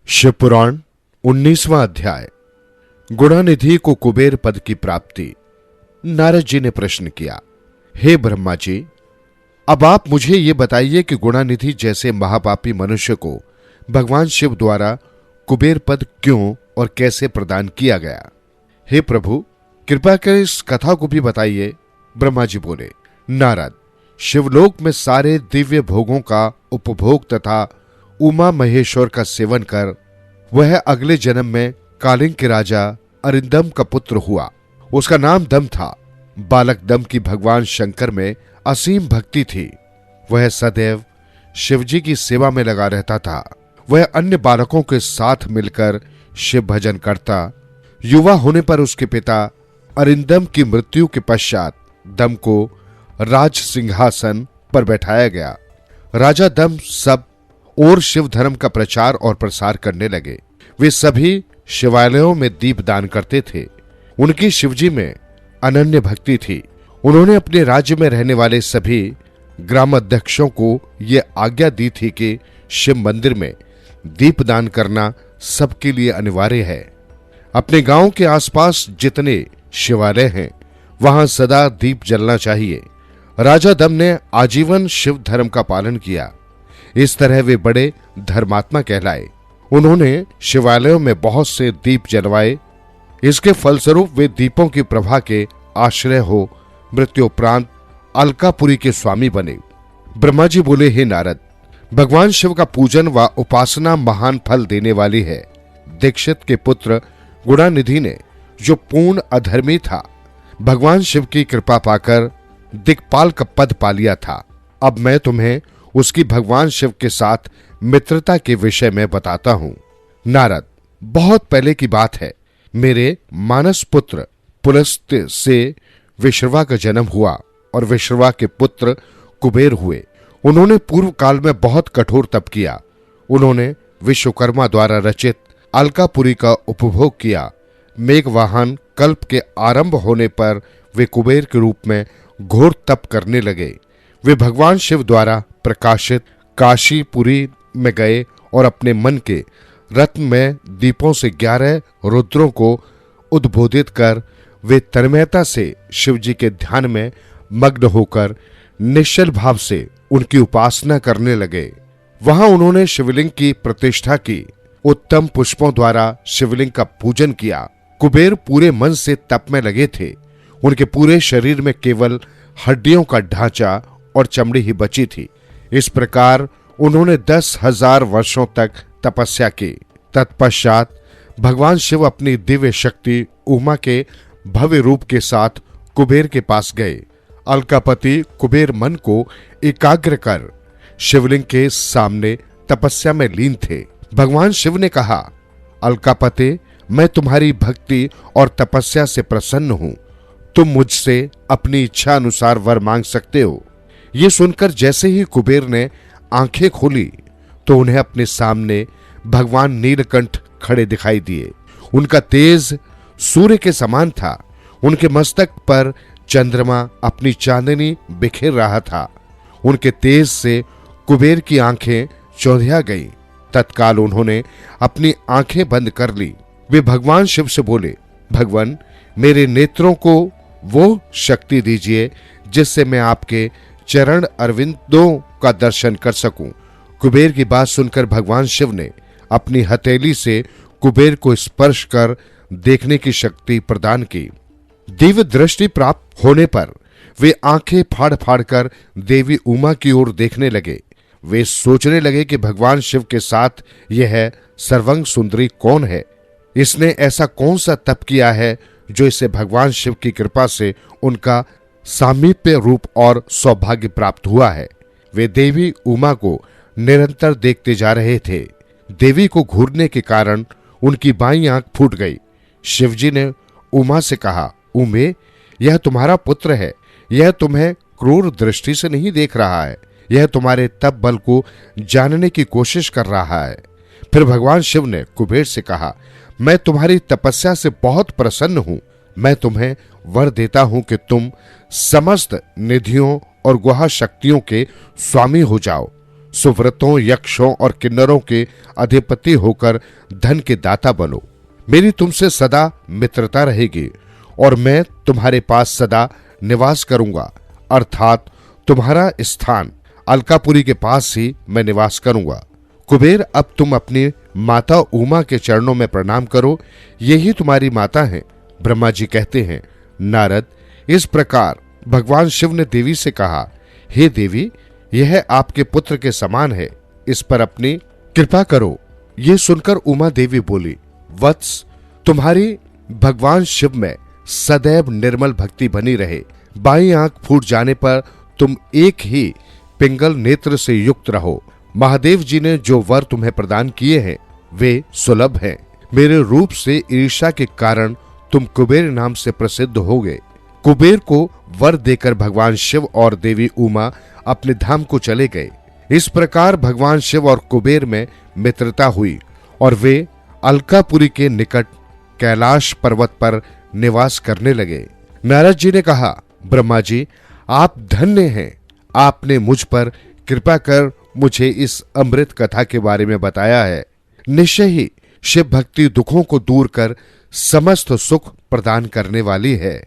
शिव पुराण 19वां अध्याय। गुणानिधि को कुबेर पद की प्राप्ति। नारद जी ने प्रश्न किया, हे ब्रह्मा जी, अब आप मुझे ये बताइए कि गुणानिधि जैसे महापापी मनुष्य को भगवान शिव द्वारा कुबेर पद क्यों और कैसे प्रदान किया गया। हे प्रभु, कृपा कर इस कथा को भी बताइए। ब्रह्मा जी बोले, नारद, शिवलोक में सारे दिव्य भोगों का उपभोग तथा उमा महेश्वर का सेवन कर वह अगले जन्म में कालिंग के राजा अरिंदम का पुत्र हुआ। उसका नाम दम था। बालक दम की भगवान शंकर में असीम भक्ति थी। वह सदैव शिवजी की सेवा में लगा रहता था। वह अन्य बालकों के साथ मिलकर शिव भजन करता। युवा होने पर उसके पिता अरिंदम की मृत्यु के पश्चात दम को राज सिंहासन पर बैठाया गया। राजा दम सब और शिव धर्म का प्रचार और प्रसार करने लगे। वे सभी शिवालयों में दीपदान करते थे। उनकी शिवजी में अनन्य भक्ति थी। उन्होंने अपने राज्य में रहने वाले सभी ग्रामाध्यक्षों को ये आज्ञा दी थी कि शिव मंदिर में दीपदान करना सबके लिए अनिवार्य है। अपने गांव के आसपास जितने शिवालय हैं वहां सदा दीप जलना चाहिए। राजा दम ने आजीवन शिव धर्म का पालन किया। इस तरह वे बड़े धर्मात्मा कहलाए। उन्होंने शिवालयों में बहुत से दीप जलवाए। इसके फलस्वरूप वे दीपों की प्रभा के आश्रय हो मृत्युपरांत अलकापुरी के स्वामी बने। ब्रह्मा जी बोले, हे नारद, भगवान शिव का पूजन व उपासना महान फल देने वाली है। दीक्षित के पुत्र गुणानिधि ने, जो पूर्ण अधर्मी था, भगवान शिव की कृपा पाकर दिक्पाल का पद पा लिया था। अब मैं तुम्हें उसकी भगवान शिव के साथ मित्रता के विषय में बताता हूं। नारद, बहुत पहले की बात है। मेरे मानस पुत्र पुलस्त्य से विश्रवा का जन्म हुआ और विश्रवा के पुत्र कुबेर हुए। उन्होंने पूर्व काल में बहुत कठोर तप किया। उन्होंने विश्वकर्मा द्वारा रचित अलकापुरी का उपभोग किया। मेघवाहन कल्प के आरंभ होने पर वे कुबेर के रूप में घोर तप करने लगे। वे भगवान शिव द्वारा प्रकाशित काशीपुरी में गए और अपने मन के रत्न में दीपों से 11 रुद्रों को उद्बोधित कर वे तन्मयता से शिवजी के ध्यान में मग्न होकर निश्चल भाव से उनकी उपासना करने लगे। वहां उन्होंने शिवलिंग की प्रतिष्ठा की। उत्तम पुष्पों द्वारा शिवलिंग का पूजन किया। कुबेर पूरे मन से तप में लगे थे। उनके पूरे शरीर में केवल हड्डियों का ढांचा और चमड़ी ही बची थी। इस प्रकार उन्होंने 10,000 वर्षों तक तपस्या की। तत्पश्चात भगवान शिव अपनी दिव्य शक्ति उमा के भव्य रूप के साथ कुबेर के पास गए। अलकापति कुबेर मन को एकाग्र कर शिवलिंग के सामने तपस्या में लीन थे। भगवान शिव ने कहा, अलकापति, मैं तुम्हारी भक्ति और तपस्या से प्रसन्न हूं। तुम मुझसे अपनी इच्छा अनुसार वर मांग सकते हो। ये सुनकर जैसे ही कुबेर ने आंखें खोली तो उन्हें अपने सामने भगवान नीलकंठ खड़े दिखाई दिए। उनका तेज सूर्य के समान था। उनके मस्तक पर चंद्रमा अपनी चांदनी बिखेर रहा था। उनके तेज से कुबेर की आंखें चौंधिया गईं। तत्काल उन्होंने अपनी आंखें बंद कर ली। वे भगवान शिव से बोले, भगवान, मेरे नेत्रों को वो शक्ति दीजिए जिससे मैं आपके चरण अरविंदों का दर्शन कर सकूं। कुबेर की बात सुनकर भगवान शिव ने अपनी हथेली से कुबेर को स्पर्श कर देखने की शक्ति प्रदान की। दिव्य दृष्टि प्राप्त होने पर वे आंखें फाड़ फाड़ कर देवी उमा की ओर देखने लगे। वे सोचने लगे कि भगवान शिव के साथ यह सर्वांग सुंदरी कौन है। इसने ऐसा कौन सा तप किया है जो इसे भगवान शिव की कृपा से उनका सामीप्य रूप और सौभाग्य प्राप्त हुआ है। वे देवी उमा को निरंतर देखते जा रहे थे। देवी को घूरने के कारण उनकी बाईं आंख फूट गई। शिवजी ने उमा से कहा, उमे, यह तुम्हारा पुत्र है। यह तुम्हें क्रूर दृष्टि से नहीं देख रहा है। यह तुम्हारे तप बल को जानने की कोशिश कर रहा है। फिर भगवान शिव ने कुबेर से कहा, मैं तुम्हारी तपस्या से बहुत प्रसन्न हूं। मैं तुम्हें वर देता हूं कि तुम समस्त निधियों और गुहा शक्तियों के स्वामी हो जाओ। सुव्रतों, यक्षों और किन्नरों के अधिपति होकर धन के दाता बनो। मेरी तुमसे सदा मित्रता रहेगी और मैं तुम्हारे पास सदा निवास करूंगा, अर्थात तुम्हारा स्थान अलकापुरी के पास ही मैं निवास करूंगा। कुबेर, अब तुम अपनी माता उमा के चरणों में प्रणाम करो, यही तुम्हारी माता है। ब्रह्मा जी कहते हैं, नारद, इस प्रकार भगवान शिव ने देवी से कहा, हे देवी, यह आपके पुत्र के समान है, इस पर अपनी कृपा करो। ये सुनकर उमा देवी बोली, वत्स, तुम्हारी भगवान शिव में सदैव निर्मल भक्ति बनी रहे। बाईं आंख फूट जाने पर तुम एक ही पिंगल नेत्र से युक्त रहो। महादेव जी ने जो वर तुम्हें प्रदान किए हैं वे सुलभ हैं। मेरे रूप से ईर्ष्या के कारण तुम कुबेर नाम से प्रसिद्ध हो गए। कुबेर को वर देकर भगवान शिव और देवी उमा अपने धाम को चले गए। इस प्रकार भगवान शिव और कुबेर में मित्रता हुई और वे अलकापुरी के निकट कैलाश पर्वत पर निवास करने लगे। नारद जी ने कहा, ब्रह्मा जी, आप धन्य हैं। आपने मुझ पर कृपा कर मुझे इस अमृत कथा के बारे में बताया है। निश्चय ही शिव भक्ति दुखों को दूर कर समस्त सुख प्रदान करने वाली है।